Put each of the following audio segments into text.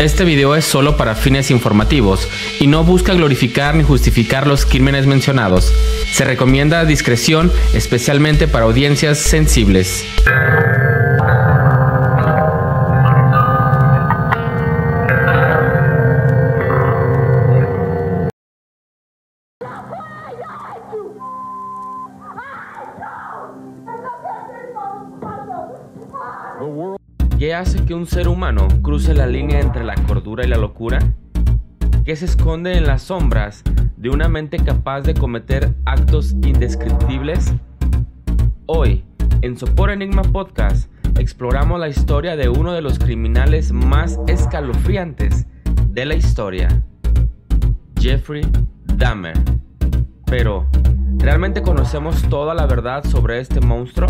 Este video es solo para fines informativos y no busca glorificar ni justificar los crímenes mencionados. Se recomienda discreción, especialmente para audiencias sensibles. ¿Qué hace que un ser humano cruce la línea entre la cordura y la locura? ¿Qué se esconde en las sombras de una mente capaz de cometer actos indescriptibles? Hoy, en Sopor Enigma Podcast, exploramos la historia de uno de los criminales más escalofriantes de la historia, Jeffrey Dahmer. Pero, ¿realmente conocemos toda la verdad sobre este monstruo?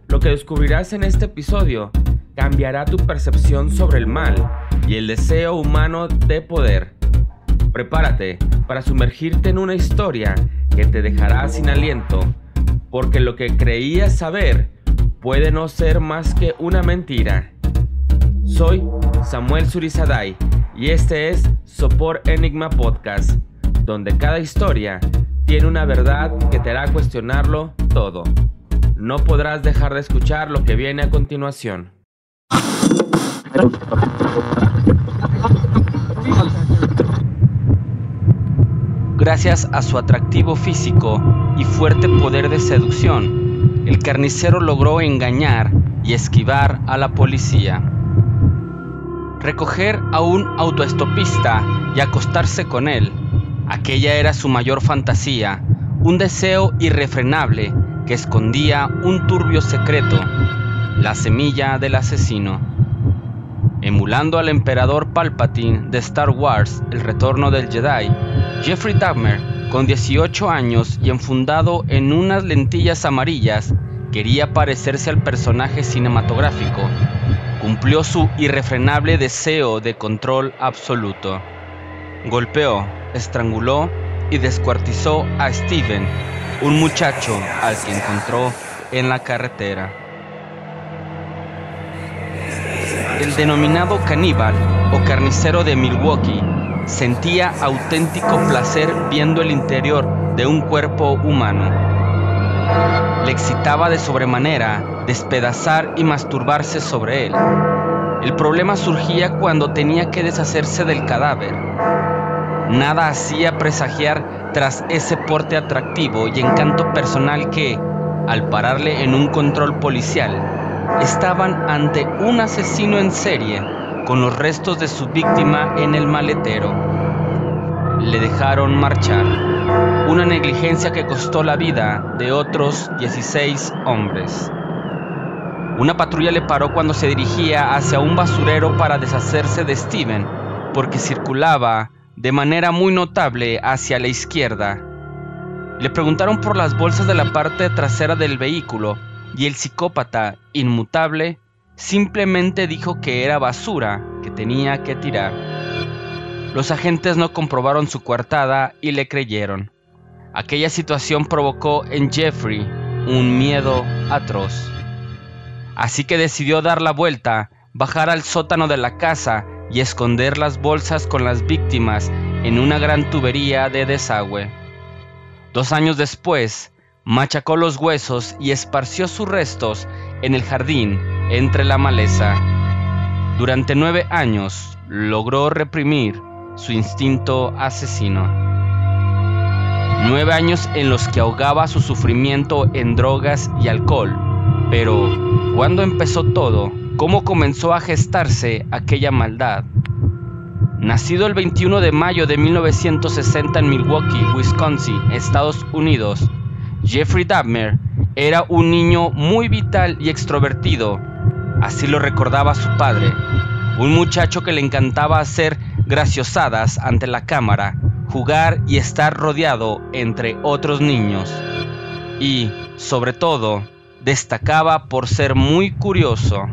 Lo que descubrirás en este episodio cambiará tu percepción sobre el mal y el deseo humano de poder. Prepárate para sumergirte en una historia que te dejará sin aliento, porque lo que creías saber puede no ser más que una mentira. Soy Samuel Surizadai y este es Sopor Enigma Podcast, donde cada historia tiene una verdad que te hará cuestionarlo todo. No podrás dejar de escuchar lo que viene a continuación. Gracias a su atractivo físico y fuerte poder de seducción, el carnicero logró engañar y esquivar a la policía. Recoger a un autoestopista y acostarse con él, aquella era su mayor fantasía, un deseo irrefrenable que escondía un turbio secreto, la semilla del asesino. Emulando al emperador Palpatine de Star Wars, El Retorno del Jedi, Jeffrey Dahmer, con 18 años y enfundado en unas lentillas amarillas, quería parecerse al personaje cinematográfico. Cumplió su irrefrenable deseo de control absoluto. Golpeó, estranguló y descuartizó a Steven, un muchacho al que encontró en la carretera. El denominado caníbal o carnicero de Milwaukee sentía auténtico placer viendo el interior de un cuerpo humano. Le excitaba de sobremanera despedazar y masturbarse sobre él. El problema surgía cuando tenía que deshacerse del cadáver. Nada hacía presagiar tras ese porte atractivo y encanto personal que, al pararle en un control policial, estaban ante un asesino en serie con los restos de su víctima en el maletero. Le dejaron marchar, una negligencia que costó la vida de otros 16 hombres. Una patrulla le paró cuando se dirigía hacia un basurero para deshacerse de Steven, porque circulaba de manera muy notable hacia la izquierda. Le preguntaron por las bolsas de la parte trasera del vehículo y el psicópata, inmutable, simplemente dijo que era basura que tenía que tirar. Los agentes no comprobaron su coartada y le creyeron. Aquella situación provocó en Jeffrey un miedo atroz. Así que decidió dar la vuelta, bajar al sótano de la casa y esconder las bolsas con las víctimas en una gran tubería de desagüe. 2 años después, machacó los huesos y esparció sus restos en el jardín entre la maleza. Durante 9 años logró reprimir su instinto asesino. 9 años en los que ahogaba su sufrimiento en drogas y alcohol. Pero, ¿cuándo empezó todo? ¿Cómo comenzó a gestarse aquella maldad? Nacido el 21 de mayo de 1960 en Milwaukee, Wisconsin, Estados Unidos, Jeffrey Dahmer era un niño muy vital y extrovertido. Así lo recordaba su padre, un muchacho que le encantaba hacer graciosadas ante la cámara, jugar y estar rodeado entre otros niños. Y, sobre todo, destacaba por ser muy curioso.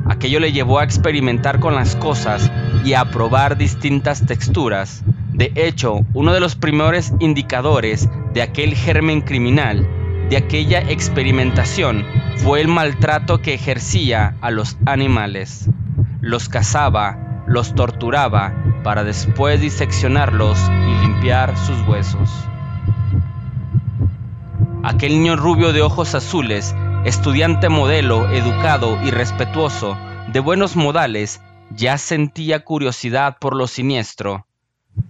Aquello le llevó a experimentar con las cosas y a probar distintas texturas. De hecho, uno de los primeros indicadores de aquel germen criminal, de aquella experimentación, fue el maltrato que ejercía a los animales. Los cazaba, los torturaba para después diseccionarlos y limpiar sus huesos. Aquel niño rubio de ojos azules, estudiante modelo, educado y respetuoso, de buenos modales, ya sentía curiosidad por lo siniestro.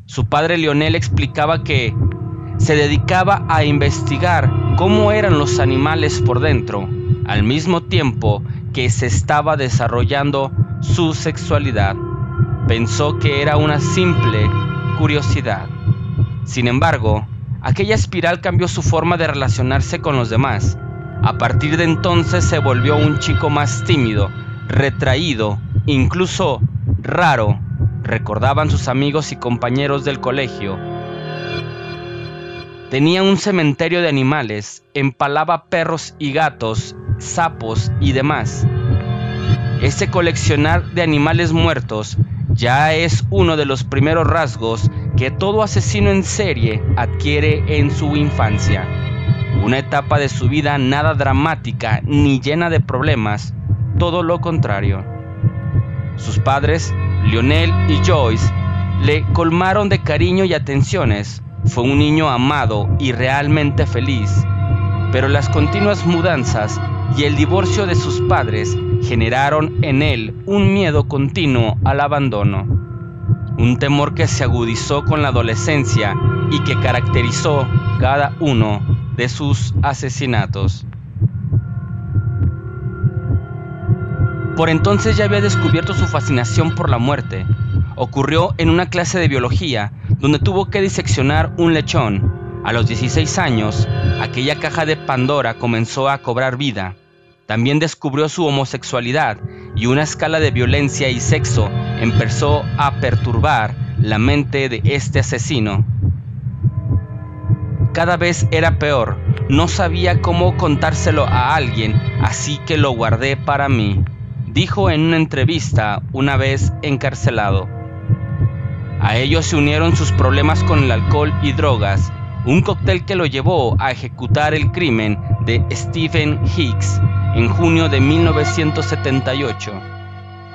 Su padre Lionel explicaba que se dedicaba a investigar cómo eran los animales por dentro, al mismo tiempo que se estaba desarrollando su sexualidad. Pensó que era una simple curiosidad. Sin embargo, aquella espiral cambió su forma de relacionarse con los demás. A partir de entonces se volvió un chico más tímido, retraído, incluso raro, recordaban sus amigos y compañeros del colegio. Tenía un cementerio de animales, empalaba perros y gatos, sapos y demás. Ese coleccionar de animales muertos ya es uno de los primeros rasgos que todo asesino en serie adquiere en su infancia. Una etapa de su vida nada dramática ni llena de problemas, todo lo contrario. Sus padres, Lionel y Joyce, le colmaron de cariño y atenciones. Fue un niño amado y realmente feliz, pero las continuas mudanzas y el divorcio de sus padres generaron en él un miedo continuo al abandono. Un temor que se agudizó con la adolescencia y que caracterizó cada uno de sus asesinatos. Por entonces ya había descubierto su fascinación por la muerte. Ocurrió en una clase de biología, donde tuvo que diseccionar un lechón. A los 16 años, aquella caja de Pandora comenzó a cobrar vida. También descubrió su homosexualidad y una escala de violencia y sexo empezó a perturbar la mente de este asesino. Cada vez era peor, no sabía cómo contárselo a alguien, así que lo guardé para mí, dijo en una entrevista una vez encarcelado. A ello se unieron sus problemas con el alcohol y drogas, un cóctel que lo llevó a ejecutar el crimen de Stephen Hicks en junio de 1978.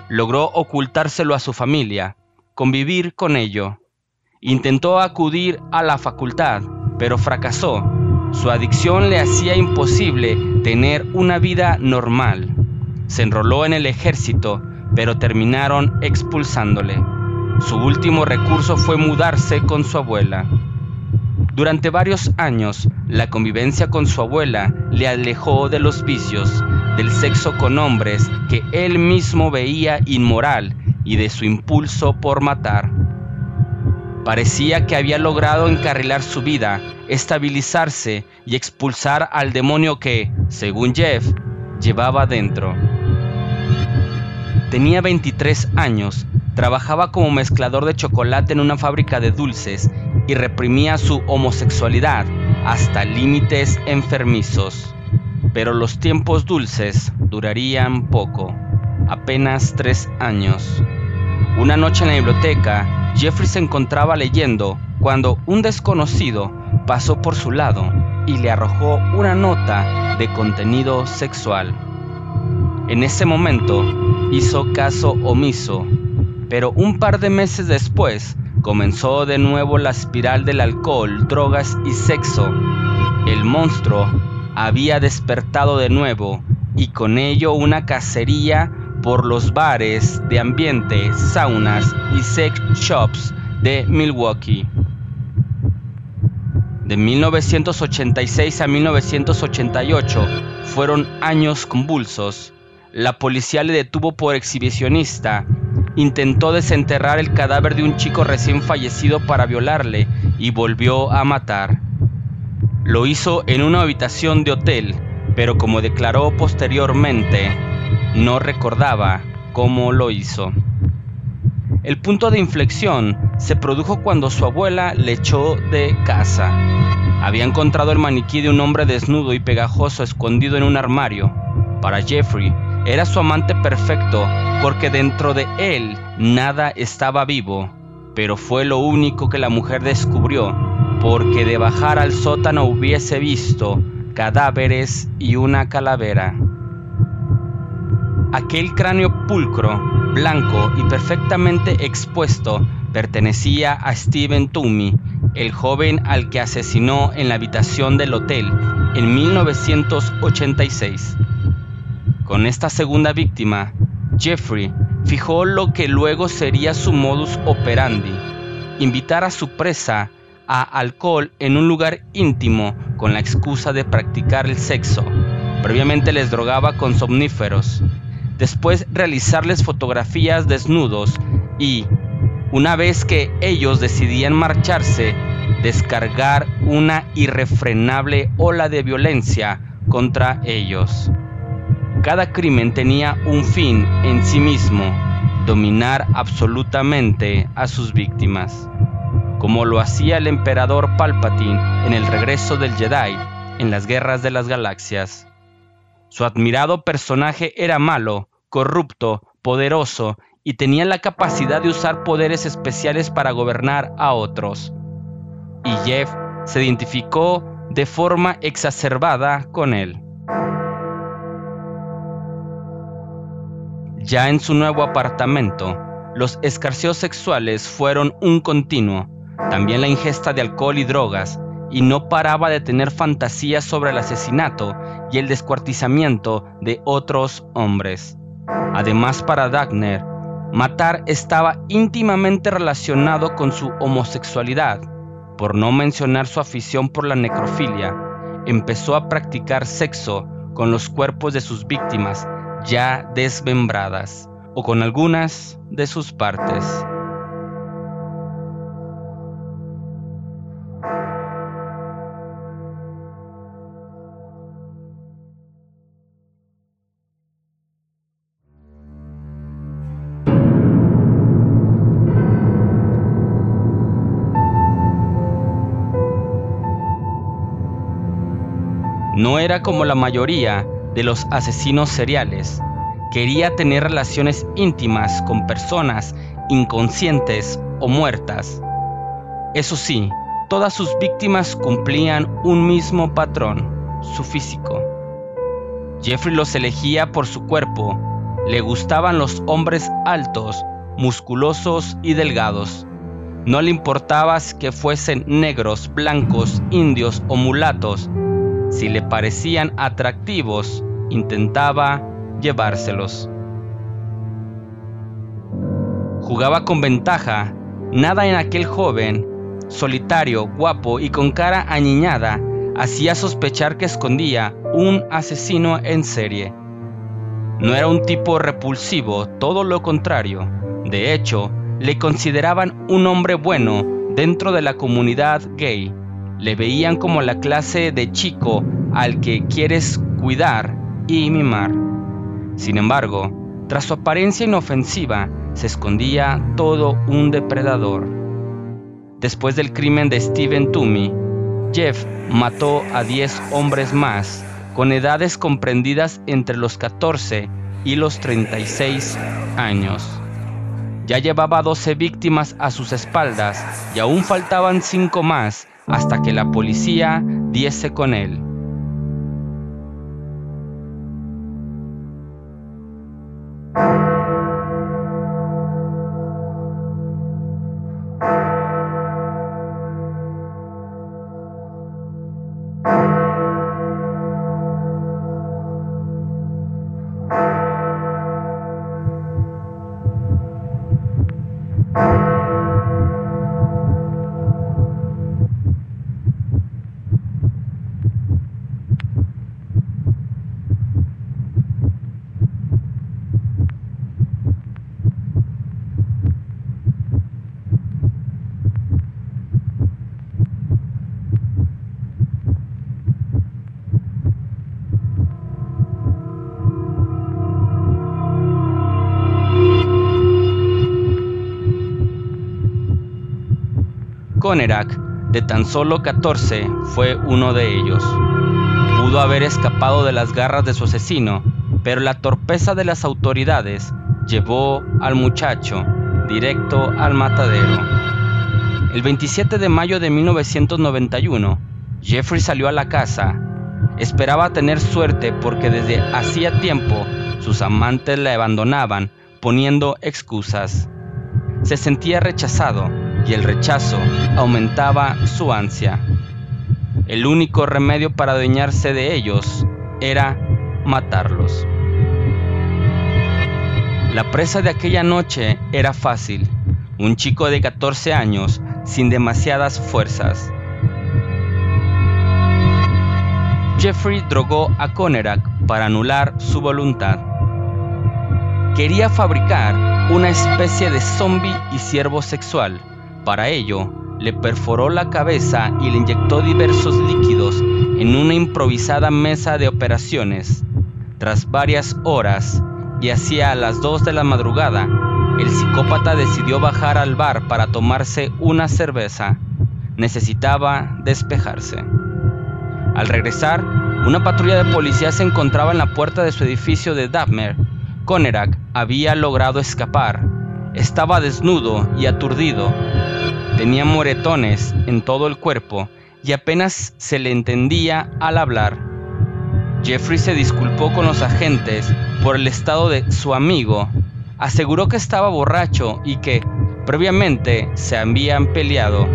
Logró ocultárselo a su familia, convivir con ello. Intentó acudir a la facultad, pero fracasó. Su adicción le hacía imposible tener una vida normal. Se enroló en el ejército, pero terminaron expulsándole. Su último recurso fue mudarse con su abuela. Durante varios años, la convivencia con su abuela le alejó de los vicios, del sexo con hombres que él mismo veía inmoral y de su impulso por matar. Parecía que había logrado encarrilar su vida, estabilizarse y expulsar al demonio que, según Jeff, llevaba dentro. Tenía 23 años, trabajaba como mezclador de chocolate en una fábrica de dulces y reprimía su homosexualidad hasta límites enfermizos. Pero los tiempos dulces durarían poco, apenas 3 años. Una noche en la biblioteca, Jeffrey se encontraba leyendo cuando un desconocido pasó por su lado y le arrojó una nota de contenido sexual. En ese momento hizo caso omiso, pero un par de meses después comenzó de nuevo la espiral del alcohol, drogas y sexo. El monstruo había despertado de nuevo y con ello una cacería por los bares de ambiente, saunas y sex shops de Milwaukee. De 1986 a 1988 fueron años convulsos. La policía le detuvo por exhibicionista. Intentó desenterrar el cadáver de un chico recién fallecido para violarle y volvió a matar. Lo hizo en una habitación de hotel, pero como declaró posteriormente, no recordaba cómo lo hizo. El punto de inflexión se produjo cuando su abuela le echó de casa. Había encontrado el maniquí de un hombre desnudo y pegajoso escondido en un armario. Para Jeffrey, era su amante perfecto porque dentro de él nada estaba vivo, pero fue lo único que la mujer descubrió, porque de bajar al sótano hubiese visto cadáveres y una calavera. Aquel cráneo pulcro, blanco y perfectamente expuesto pertenecía a Stephen Toomey, el joven al que asesinó en la habitación del hotel en 1986. Con esta segunda víctima, Jeffrey fijó lo que luego sería su modus operandi: invitar a su presa a alcohol en un lugar íntimo con la excusa de practicar el sexo. Previamente les drogaba con somníferos. Después realizarles fotografías desnudos y, una vez que ellos decidían marcharse, descargar una irrefrenable ola de violencia contra ellos. Cada crimen tenía un fin en sí mismo: dominar absolutamente a sus víctimas, como lo hacía el emperador Palpatine en El regreso del Jedi en las Guerras de las Galaxias. Su admirado personaje era malo, corrupto, poderoso y tenía la capacidad de usar poderes especiales para gobernar a otros. Y Jeff se identificó de forma exacerbada con él. Ya en su nuevo apartamento, los escarceos sexuales fueron un continuo, también la ingesta de alcohol y drogas, y no paraba de tener fantasías sobre el asesinato y el descuartizamiento de otros hombres. Además, para Dagner, matar estaba íntimamente relacionado con su homosexualidad. Por no mencionar su afición por la necrofilia, empezó a practicar sexo con los cuerpos de sus víctimas ya desmembradas, o con algunas de sus partes. No era como la mayoría de los asesinos seriales. Quería tener relaciones íntimas con personas inconscientes o muertas. Eso sí, todas sus víctimas cumplían un mismo patrón: su físico. Jeffrey los elegía por su cuerpo. Le gustaban los hombres altos, musculosos y delgados. No le importaba que fuesen negros, blancos, indios o mulatos. Si le parecían atractivos, intentaba llevárselos. Jugaba con ventaja. Nada en aquel joven, solitario, guapo y con cara añiñada, hacía sospechar que escondía un asesino en serie. No era un tipo repulsivo, todo lo contrario. De hecho, le consideraban un hombre bueno dentro de la comunidad gay. Le veían como la clase de chico al que quieres cuidar y mimar. Sin embargo, tras su apariencia inofensiva, se escondía todo un depredador. Después del crimen de Stephen Toomey, Jeff mató a 10 hombres más, con edades comprendidas entre los 14 y los 36 años. Ya llevaba 12 víctimas a sus espaldas y aún faltaban 5 más hasta que la policía diese con él. Conerak, de tan solo 14, fue uno de ellos. Pudo haber escapado de las garras de su asesino, pero la torpeza de las autoridades llevó al muchacho directo al matadero. El 27 de mayo de 1991, Jeffrey salió a la casa. Esperaba tener suerte porque desde hacía tiempo Sus amantes la abandonaban, poniendo excusas. Se sentía rechazado y el rechazo aumentaba su ansia. El único remedio para adueñarse de ellos era matarlos. La presa de aquella noche era fácil, un chico de 14 años sin demasiadas fuerzas. Jeffrey drogó a Conarak para anular su voluntad. Quería fabricar una especie de zombi y siervo sexual. Para ello, le perforó la cabeza y le inyectó diversos líquidos en una improvisada mesa de operaciones. Tras varias horas, y hacia las 2 de la madrugada, el psicópata decidió bajar al bar para tomarse una cerveza. Necesitaba despejarse. Al regresar, una patrulla de policía se encontraba en la puerta de su edificio de Dahmer. Conarak había logrado escapar. Estaba desnudo y aturdido. Tenía moretones en todo el cuerpo y apenas se le entendía al hablar. Jeffrey se disculpó con los agentes por el estado de su amigo. Aseguró que estaba borracho y que previamente se habían peleado.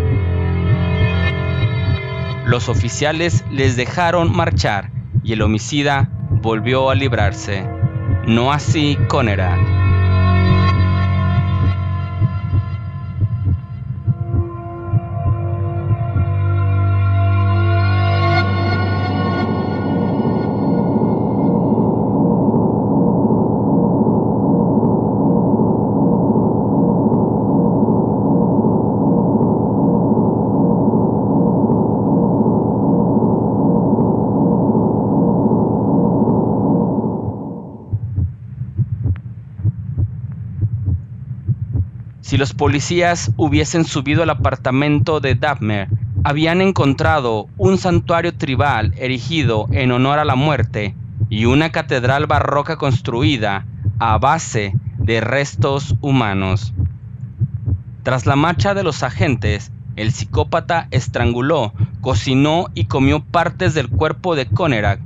Los oficiales les dejaron marchar y el homicida volvió a librarse. No así Conarak. Si los policías hubiesen subido al apartamento de Dahmer, habían encontrado un santuario tribal erigido en honor a la muerte y una catedral barroca construida a base de restos humanos. Tras la marcha de los agentes, el psicópata estranguló, cocinó y comió partes del cuerpo de Conarak.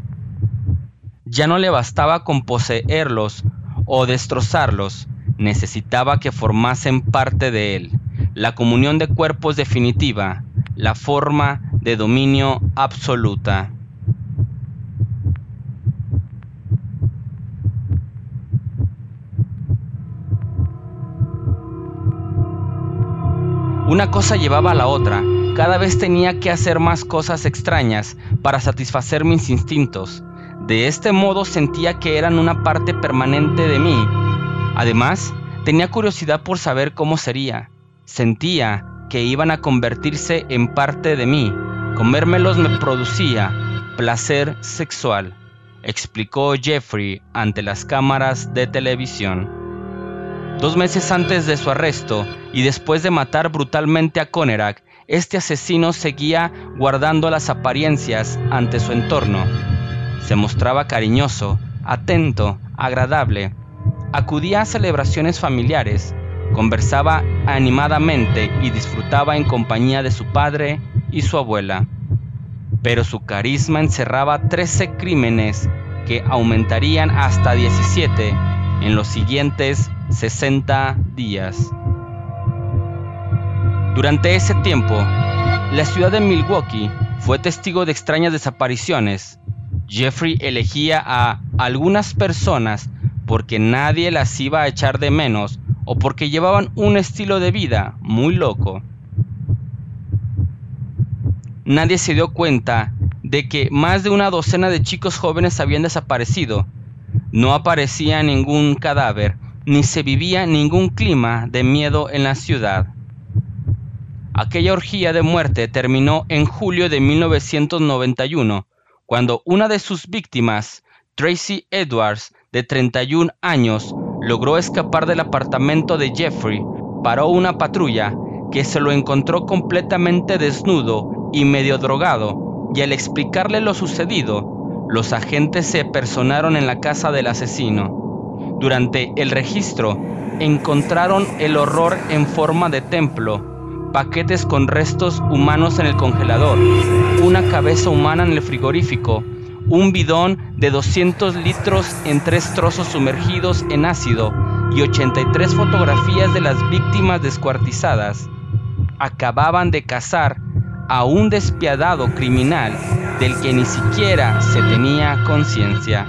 Ya no le bastaba con poseerlos o destrozarlos. Necesitaba que formasen parte de él. La comunión de cuerpos definitiva, la forma de dominio absoluta. Una cosa llevaba a la otra. Cada vez tenía que hacer más cosas extrañas para satisfacer mis instintos. De este modo sentía que eran una parte permanente de mí. Además, tenía curiosidad por saber cómo sería. Sentía que iban a convertirse en parte de mí. Comérmelos me producía placer sexual, explicó Jeffrey ante las cámaras de televisión. 2 meses antes de su arresto y después de matar brutalmente a Conarak, este asesino seguía guardando las apariencias ante su entorno. Se mostraba cariñoso, atento, agradable. Acudía a celebraciones familiares, conversaba animadamente y disfrutaba en compañía de su padre y su abuela. Pero su carisma encerraba 13 crímenes que aumentarían hasta 17 en los siguientes 60 días. Durante ese tiempo, la ciudad de Milwaukee fue testigo de extrañas desapariciones. Jeffrey elegía a algunas personas porque nadie las iba a echar de menos o porque llevaban un estilo de vida muy loco. Nadie se dio cuenta de que más de una docena de chicos jóvenes habían desaparecido. No aparecía ningún cadáver, ni se vivía ningún clima de miedo en la ciudad. Aquella orgía de muerte terminó en julio de 1991, cuando una de sus víctimas, Tracy Edwards, de 31 años, logró escapar del apartamento de Jeffrey. Paró una patrulla que se lo encontró completamente desnudo y medio drogado, y al explicarle lo sucedido, los agentes se personaron en la casa del asesino. Durante el registro, encontraron el horror en forma de templo, paquetes con restos humanos en el congelador, una cabeza humana en el frigorífico, un bidón de 200 litros en 3 trozos sumergidos en ácido y 83 fotografías de las víctimas descuartizadas, acababan de cazar a un despiadado criminal del que ni siquiera se tenía conciencia.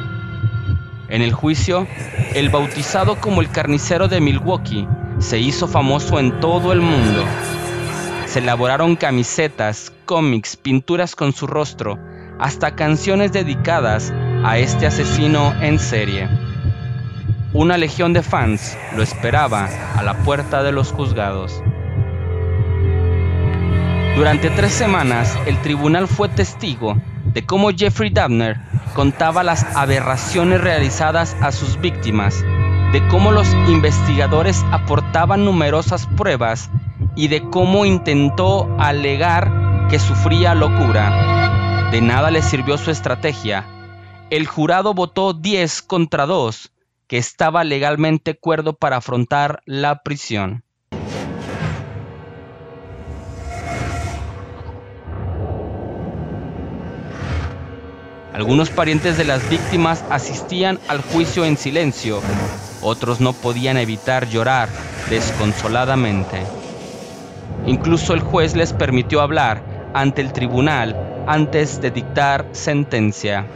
En el juicio, el bautizado como el carnicero de Milwaukee se hizo famoso en todo el mundo. Se elaboraron camisetas, cómics, pinturas con su rostro, hasta canciones dedicadas a este asesino en serie. Una legión de fans lo esperaba a la puerta de los juzgados. Durante 3 semanas, el tribunal fue testigo de cómo Jeffrey Dahmer contaba las aberraciones realizadas a sus víctimas, de cómo los investigadores aportaban numerosas pruebas y de cómo intentó alegar que sufría locura. De nada le sirvió su estrategia. El jurado votó 10 contra 2, que estaba legalmente cuerdo para afrontar la prisión. Algunos parientes de las víctimas asistían al juicio en silencio, otros no podían evitar llorar desconsoladamente. Incluso el juez les permitió hablar ante el tribunal antes de dictar sentencia.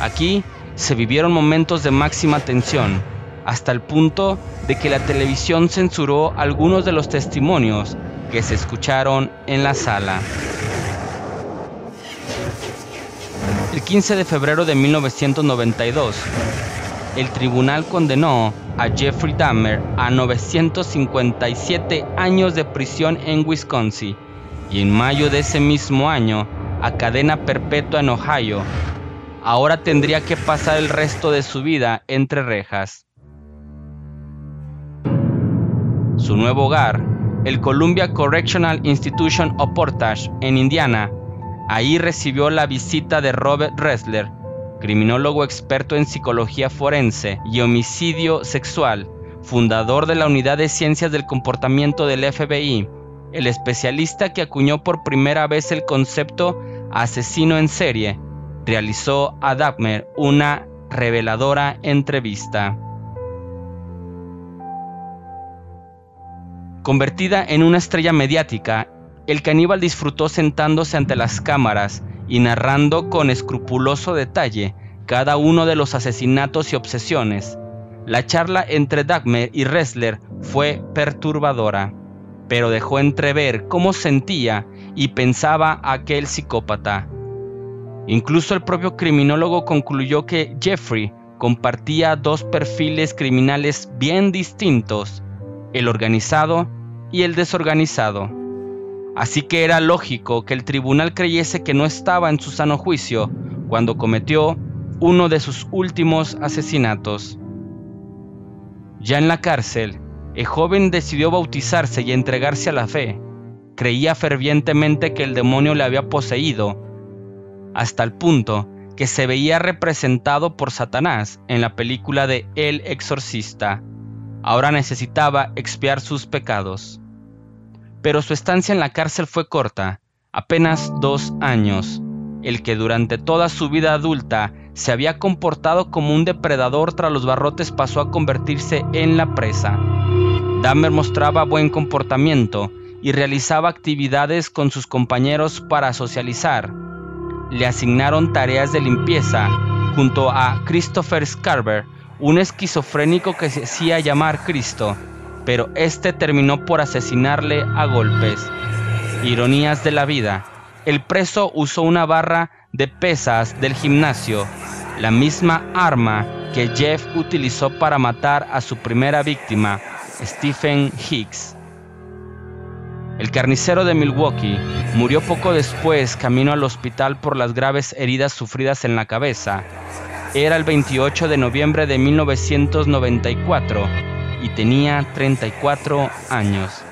Aquí se vivieron momentos de máxima tensión, hasta el punto de que la televisión censuró algunos de los testimonios que se escucharon en la sala. El 15 de febrero de 1992, el tribunal condenó a Jeffrey Dahmer a 957 años de prisión en Wisconsin y en mayo de ese mismo año a cadena perpetua en Ohio. Ahora tendría que pasar el resto de su vida entre rejas. Su nuevo hogar, el Columbia Correctional Institution of Portage en Indiana, ahí recibió la visita de Robert Ressler, criminólogo experto en psicología forense y homicidio sexual, fundador de la Unidad de Ciencias del Comportamiento del FBI, el especialista que acuñó por primera vez el concepto asesino en serie. Realizó a Dahmer una reveladora entrevista. Convertida en una estrella mediática, el caníbal disfrutó sentándose ante las cámaras y narrando con escrupuloso detalle cada uno de los asesinatos y obsesiones. La charla entre Dahmer y Ressler fue perturbadora, pero dejó entrever cómo sentía y pensaba aquel psicópata. Incluso el propio criminólogo concluyó que Jeffrey compartía 2 perfiles criminales bien distintos, el organizado y el desorganizado. Así que era lógico que el tribunal creyese que no estaba en su sano juicio cuando cometió uno de sus últimos asesinatos. Ya en la cárcel, el joven decidió bautizarse y entregarse a la fe. Creía fervientemente que el demonio le había poseído, hasta el punto que se veía representado por Satanás en la película de El Exorcista. Ahora necesitaba expiar sus pecados. Pero su estancia en la cárcel fue corta, apenas 2 años. El que durante toda su vida adulta se había comportado como un depredador tras los barrotes pasó a convertirse en la presa. Dahmer mostraba buen comportamiento y realizaba actividades con sus compañeros para socializar. Le asignaron tareas de limpieza junto a Christopher Scarver, un esquizofrénico que se hacía llamar Cristo, pero este terminó por asesinarle a golpes. Ironías de la vida. El preso usó una barra de pesas del gimnasio, la misma arma que Jeff utilizó para matar a su primera víctima, Stephen Hicks. El carnicero de Milwaukee murió poco después camino al hospital por las graves heridas sufridas en la cabeza. Era el 28 de noviembre de 1994 y tenía 34 años.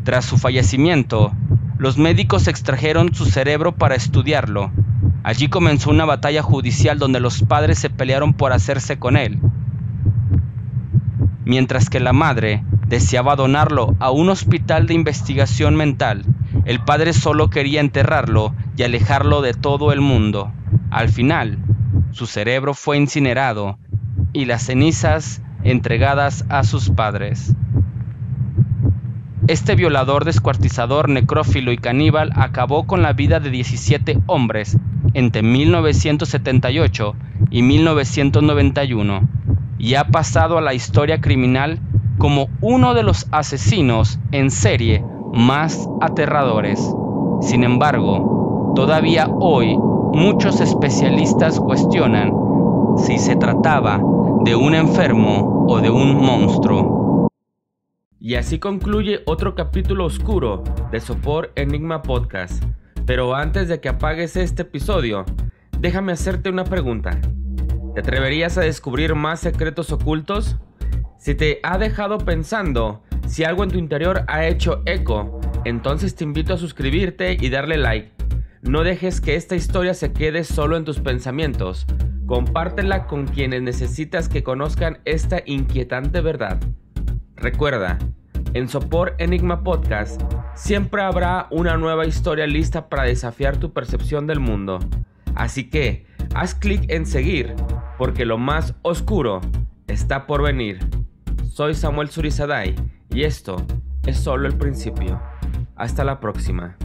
Tras su fallecimiento, los médicos extrajeron su cerebro para estudiarlo. Allí comenzó una batalla judicial donde los padres se pelearon por hacerse con él, mientras que la madre deseaba donarlo a un hospital de investigación mental. El padre solo quería enterrarlo y alejarlo de todo el mundo. Al final, su cerebro fue incinerado y las cenizas entregadas a sus padres. Este violador, descuartizador, necrófilo y caníbal acabó con la vida de 17 hombres entre 1978 y 1991 y ha pasado a la historia criminal como uno de los asesinos en serie más aterradores. Sin embargo, todavía hoy muchos especialistas cuestionan si se trataba de un enfermo o de un monstruo. Y así concluye otro capítulo oscuro de Sopor Enigma Podcast. Pero antes de que apagues este episodio, déjame hacerte una pregunta. ¿Te atreverías a descubrir más secretos ocultos? Si te ha dejado pensando, si algo en tu interior ha hecho eco, entonces te invito a suscribirte y darle like. No dejes que esta historia se quede solo en tus pensamientos. Compártela con quienes necesitas que conozcan esta inquietante verdad. Recuerda, en Sopor Enigma Podcast siempre habrá una nueva historia lista para desafiar tu percepción del mundo. Así que, haz clic en seguir, porque lo más oscuro está por venir. Soy Samuel Zurizaday y esto es solo el principio. Hasta la próxima.